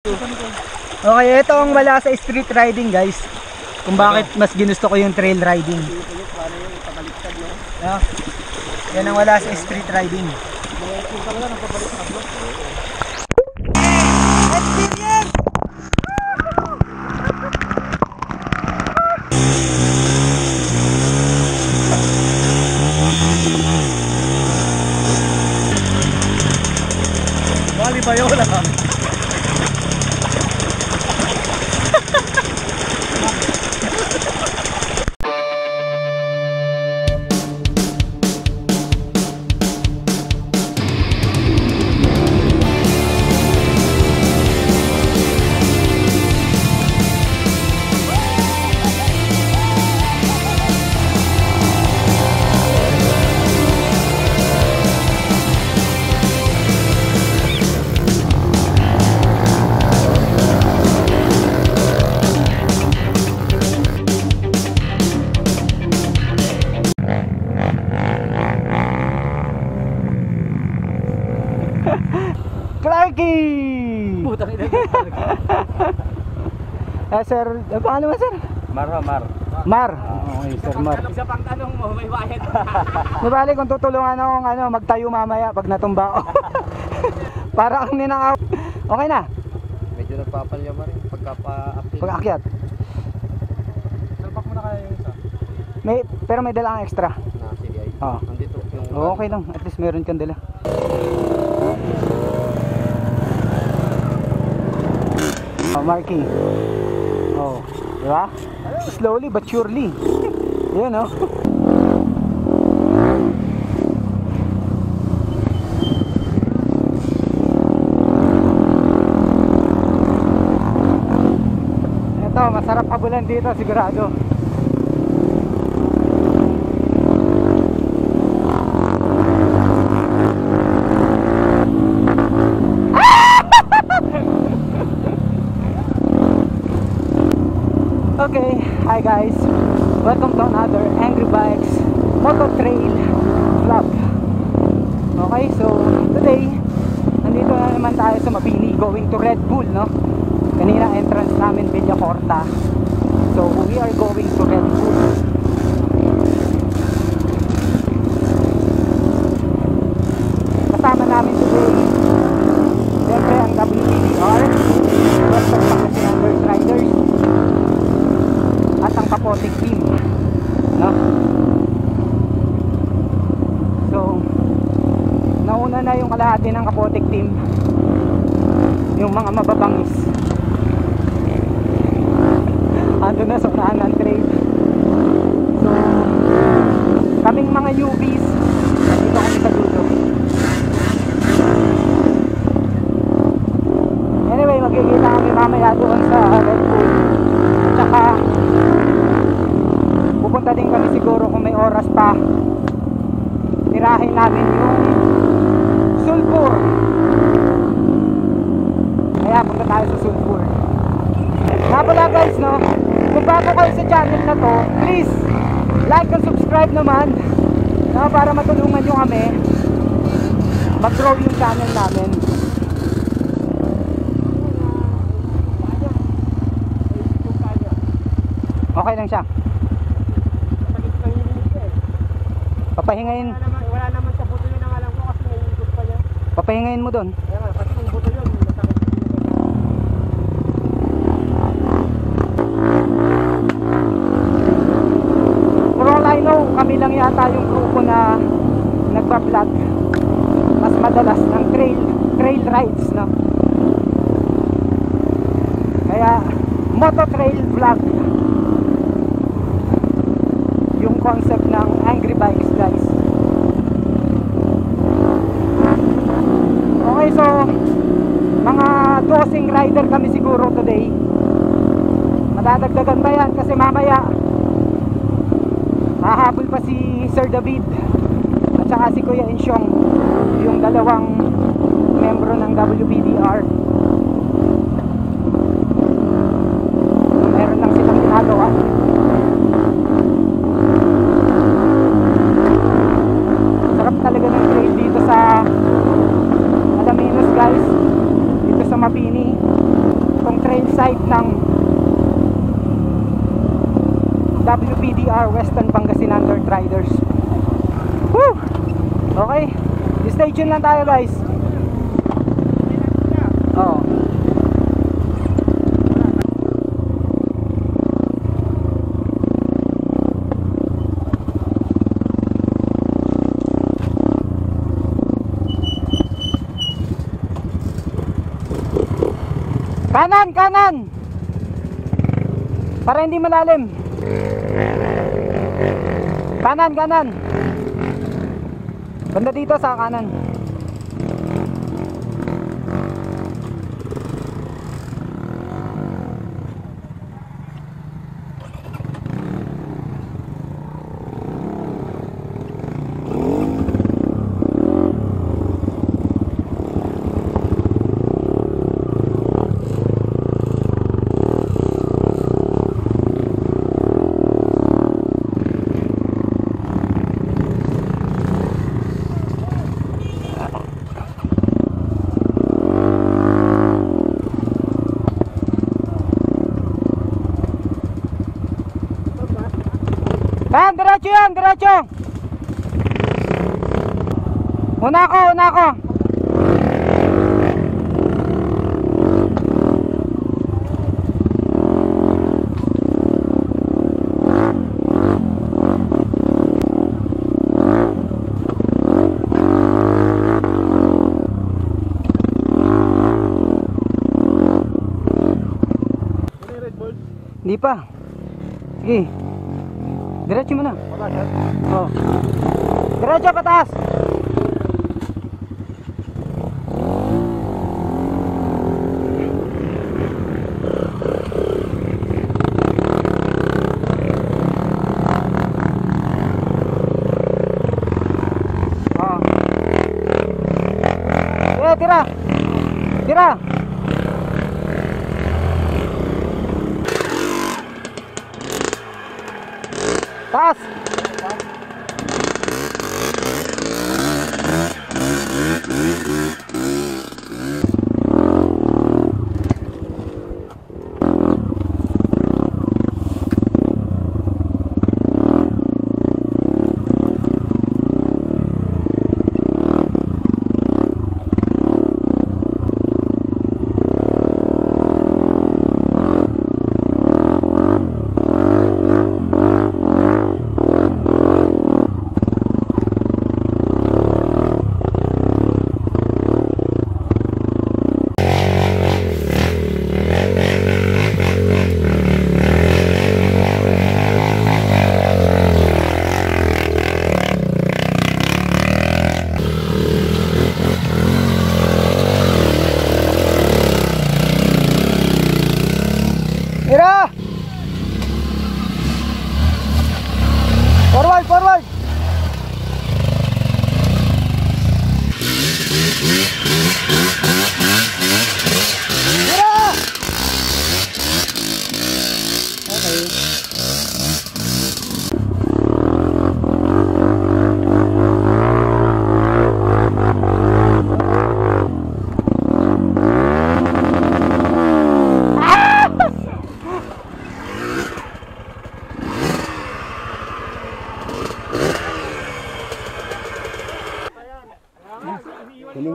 Okay, ito ang wala sa street riding, guys. Kung bakit mas ginusto ko yung trail riding. Yeah. Yan ang wala sa street riding. Experience! Bali ba yun lang? Clarky! Putang ina. Sir, paano mo, sir? Mar. Mar. Okay, Sir Mar. Isa pang tanong mo, may bayad. Nabali kung tutulungan akong magtayo mamaya pag natumba ako. Para ang ninangaw. Okay na? Medyo nagpapalya mo rin pagka-pa-update. Pag-akyat. Salpak mo na kaya yung isa. Pero may dala kang extra. Na CDI. Oo. Nandito yung... Okay lang, at least meron kang dala. Marky. Oh, diba? Slowly but surely. Yun, oh. Ito, masarap habulan dito, sigurado. Okay, hi guys, welcome to another Angry Bikes Moto Trail vlog. Okay, so today nandito na naman tayo sa Mabini, going to Red Bull, no? Kanina entrance namin Villacorta, so we are going to Red Bull. Kasama namin today siyempre ang WPDR, Western Pangasinan Riders, at ang Kapotik team, no? So nauna na yung kalahati ng Kapotik team, yung mga mababangis ando na sa unahan ng trail. So kaming mga newbies dito kami sa dulo. Anyway, magkikita kami mamaya doon sa Red Bull. Tsaka pupunta din kami siguro kung may oras pa. Tirahin namin yung Sulphur. Kaya punta tayo sa Sulphur. Nga pala guys, no, kung bago kayo sa channel na to, please like and subscribe naman, no, para matulungan nyo kami mag-grow yung channel namin. Okay lang siya. Papahingayin. Wala naman sa buto yun ang alam ko kasi may ikot pa niya. Papahingayin mo doon. Kaya nga, kasi kung buto yun, masakit. For all I know, kami lang yata yung grupo na nagpa-vlog mas madalas ng trail rides, no? Kaya moto trail vlog yung concept ng Angry Bikes, guys. Okay, so mga 12 rider kami siguro today. Madadagdagan ba yan? Kasi mamaya hahabol pa si Sir David at saka si Kuya Insyong, yung dalawang membro ng WPDR. Meron lang silang ginagawa. Sarap talaga ng trail dito sa Alaminos, guys, dito sa Mabini. site ng WPDR Western Pangasinan Dirt Riders. Woo! Okay, stay tuned lang tayo guys. Oo. Kanan, kanan! Para hindi malalim. Kanan, kanan. Banda dito sa kanan. Yan, diretso yan, diretso. Una ko, una ko. Hindi pa. Sige. Diretso mo na. Wala siya. Oh. Diretso pataas. Oh. Tira. Tira. Taas. Tira! Forward, forward! Tira! Okay.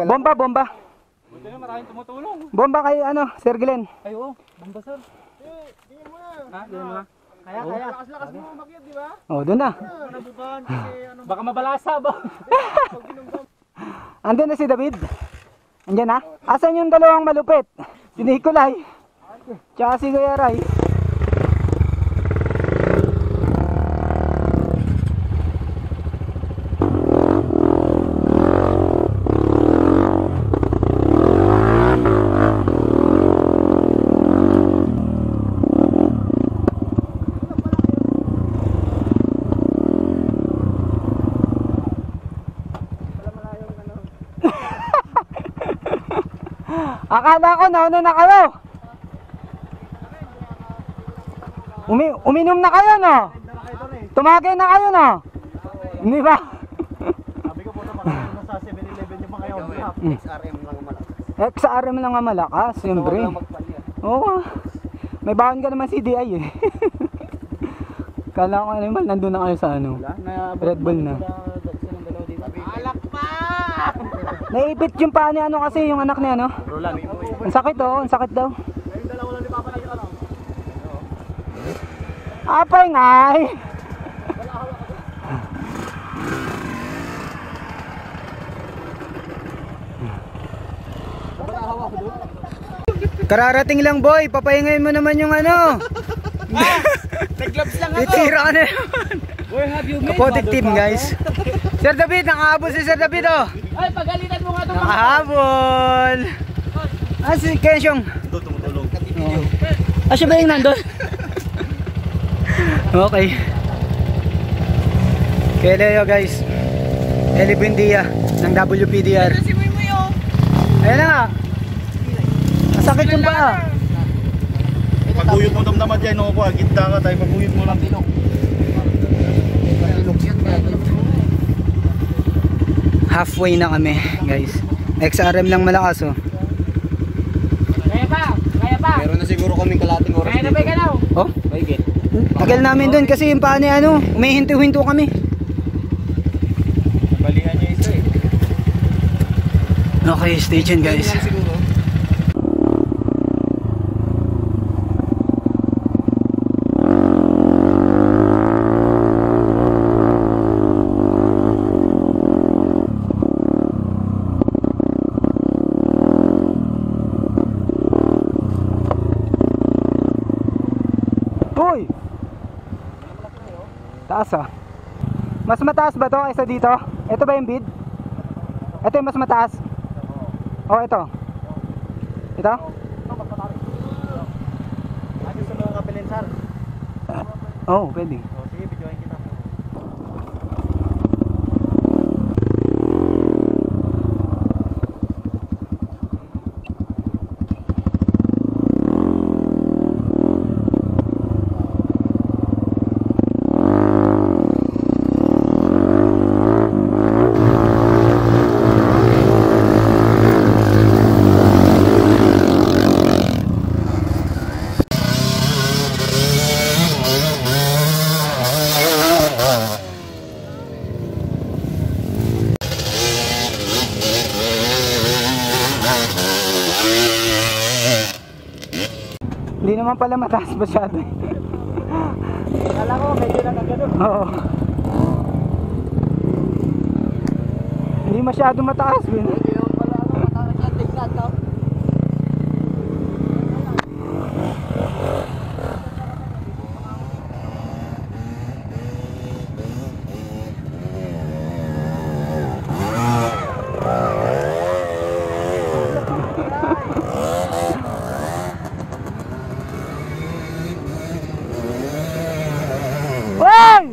Bomba, bomba. Buti na maraming tumutulong. Bomba kay ano, Sir Glenn. Ay oo, bomba sir. Tingin mo na. Ha? Tingin mo na. Kaya, kaya. Lakas-lakas mo umakyat, di ba? Oh, doon na. Nabukan kasi ano. Baka mabalasa ba? Andun na si David. Andiyan na. Asan yung dalawang malupit? Si Nicolay. Tsaka si Kuya Ray. Akala ko nauna na kayo. Uminom na kayo, no? Tumagay na kayo, no? Hindi ba? Sabi ko po na nasa 7-Eleven yung mga yun. XRM lang ang malakas. XRM lang ang malakas, siyempre. Oo. May baon ka naman CDI eh. Kala ko naman nandun na kayo sa ano. Red Bull na. Alak pa! Naipit yung paa ni ano kasi yung anak niya no. Ang sakit oh, ang sakit daw. Yung dalawa lang ni Papa na ano. Apay ngay. Kararating lang boy, papahingay mo naman yung ano. Nag-gloves lang ako. Titira ka na naman. Where have you been? Kapotik team guys. Sir David, nakahabol si Sir David oh. Ay, pagalitan mo nga ito. Nakahabol. Ah, si Kensyong. Ito, tumutulong. Ah, siya ba yung nandun? Okay. Kaya Leo guys. Eli Buendia ng WPDR. Si Muy Muy oh. Ayan na nga. Masakit yung paa. Paguyot mo damdaman dyan, no? Gitna ka tayo, paguyot mo lang tilok. Halfway na kami guys. XRM lang malakas oh. Kaya pa, kaya pa. Meron na siguro kaming kalating oras dito. Kaya na ba ikaw? Oh? Baigit. Tagal namin dun kasi yung paa ni ano, umihinto-hinto kami. Balihan niya isa eh. Okay, stay tuned guys. Siguro. Uy! Taas ah. Mas mataas ba to kaysa dito? Ito ba yung bid? Ito yung mas mataas? Oh, ito. Ito? Ay, gusto mo kapilin, sir? Oh, pwede. O, sige, videoin kita. Hindi naman pala mataas masyado. Kala ko, medyo nagagano. Oo. Hindi masyado mataas din. Yung pala, matakas lang, tignan daw. Hoy!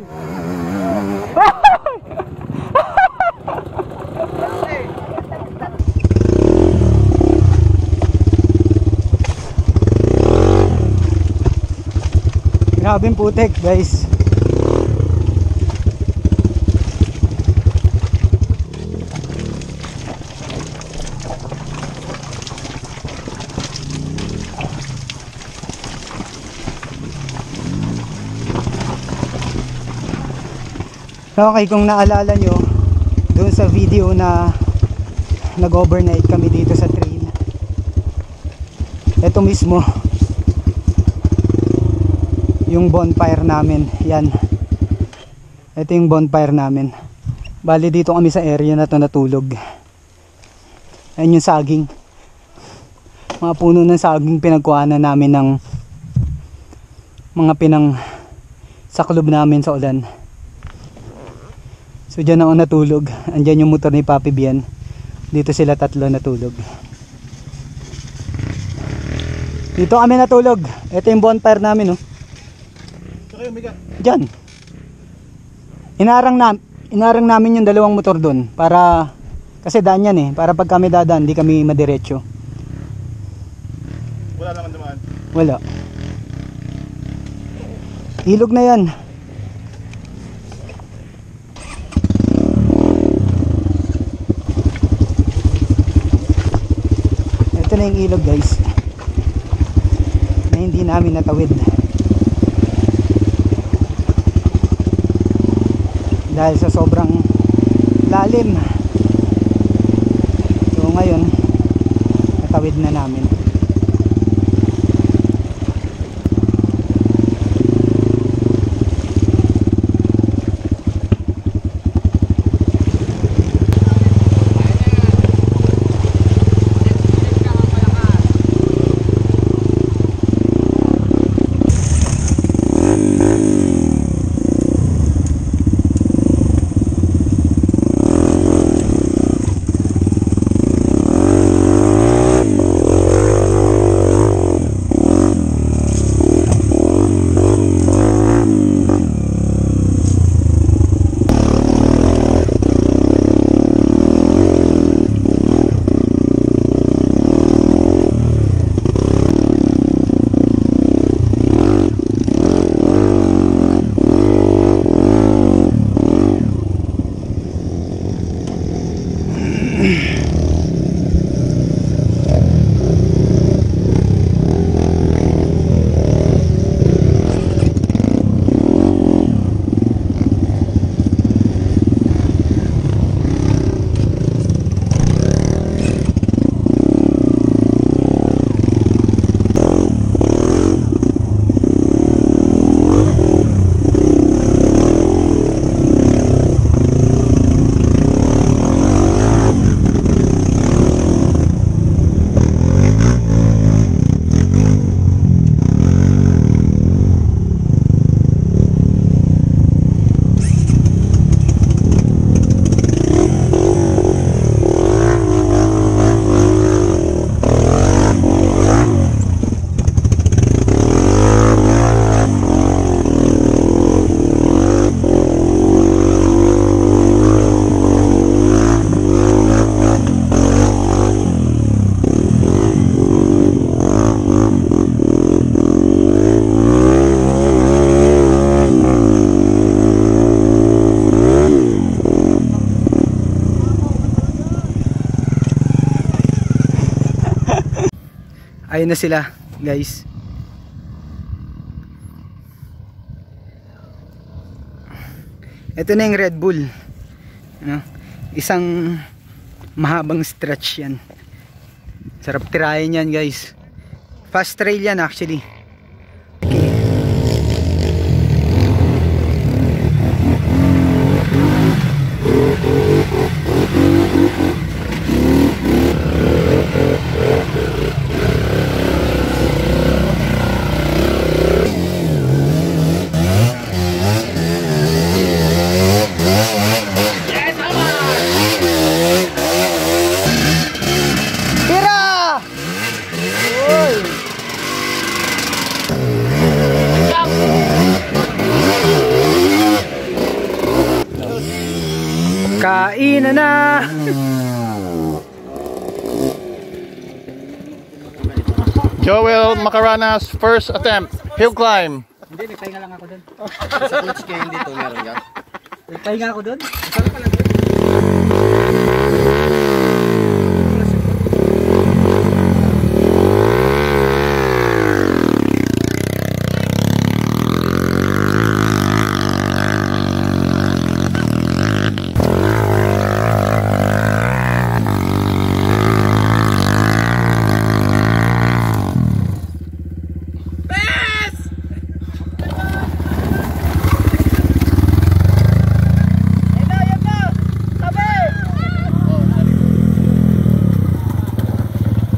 Grabing putik guys. Okay, kung naalala nyo doon sa video na nag-overnight kami dito sa trail, ito mismo yung bonfire namin. Yan, ito yung bonfire namin. Bali dito kami sa area na to natulog. Ayan yung saging, mga puno ng saging pinagkuhanan namin ng mga pinang saklob namin sa ulan. So dyan ako natulog. Andyan yung motor ni Papi Bian. Dito sila tatlo natulog. Dito kami natulog. Ito yung bonfire namin, oh. Dyan. Inarang namin yung dalawang motor doon para, kasi daan yan eh, para pag kami dadaan di kami madiretso. Wala naman dumaan. Wala. Ilog na yan. Ito na yung ilog guys. hindi namin natawid dahil sa sobrang lalim. So ngayon natawid na namin. Ayun na sila, guys. Ito na yung Red Bull. Ano? Isang mahabang stretch yan. Sarap tirahin yan, guys. Fast trail yan actually. Kainan na. Joel Macarana's first attempt, hill climb. Hindi, nagpahinga lang ako doon. Sa coach kayo dito, meron ka? Nagpahinga ako doon.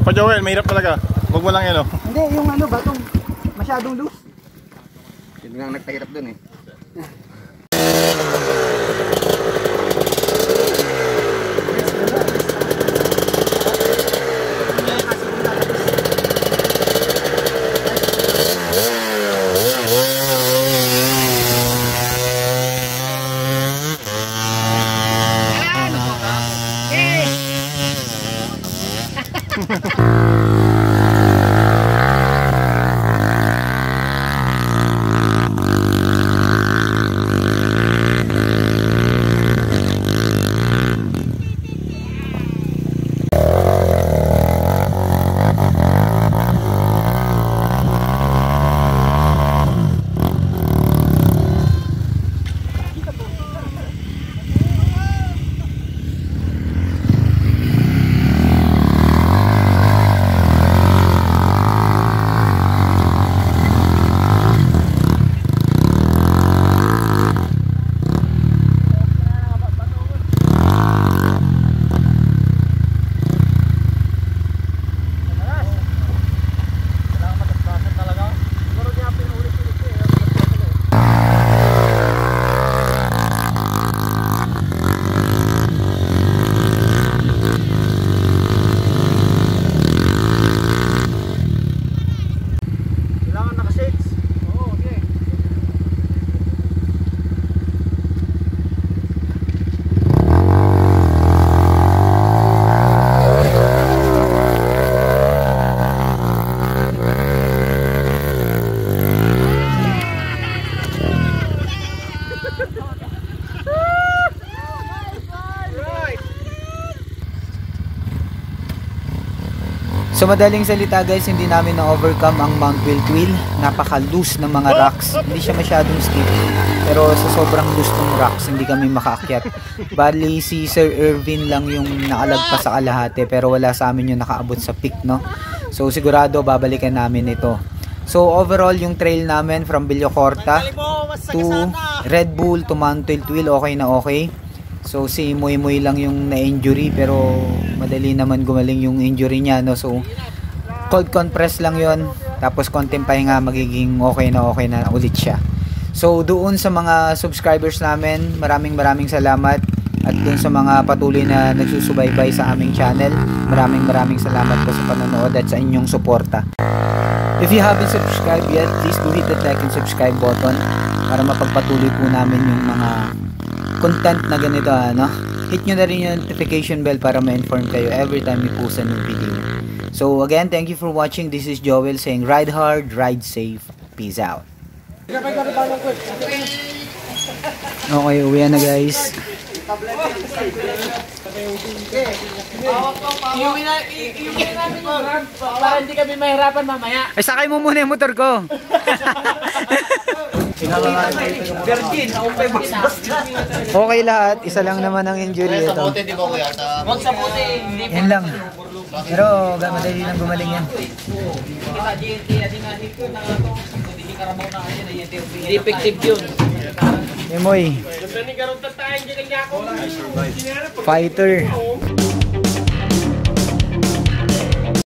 Pa Joel, mahirap talaga. Huwag mo lang yan, oh. Hindi, yung ano, batong masyadong loose. Yun nga nagpahirap dun eh. So madaling salita guys, hindi namin na-overcome ang Mount Wiltwil. Napaka-loose ng mga rocks. Hindi siya masyadong steep. Pero sa sobrang loose ng rocks, hindi kami makaakyat. Bali si Sir Irvin lang yung nakalagpas sa kalahati. Pero wala sa amin yung nakaabot sa peak, no? So sigurado babalikan namin ito. So overall yung trail namin from Villacorta to Red Bull to Mount Wiltwil, okay na okay. So si Moy Moy lang yung na-injury, pero madali naman gumaling yung injury niya, no? So cold compress lang yon, tapos konting pahinga, magiging okay na ulit siya. So doon sa mga subscribers namin, maraming salamat. At doon sa mga patuloy na nagsusubaybay sa aming channel, maraming salamat po sa panonood at sa inyong suporta. If you haven't subscribed yet, please do hit the like and subscribe button para mapagpatuloy po namin yung mga content na ganito, ano? Hit nyo na rin yung notification bell para ma-inform kayo every time we post a new video. So again, thank you for watching. This is Joel saying ride hard, ride safe. Peace out. Okay, uwi na guys. Iuwi namin para hindi kami mahirapan mamaya. Ay, sakay mo muna yung motor ko. Okay lahat, isa lang naman ang injury ito. Huwag sa puti. Yan lang. Pero madali lang gumaling yan. Hindi effective yun. Emoy. Fighter.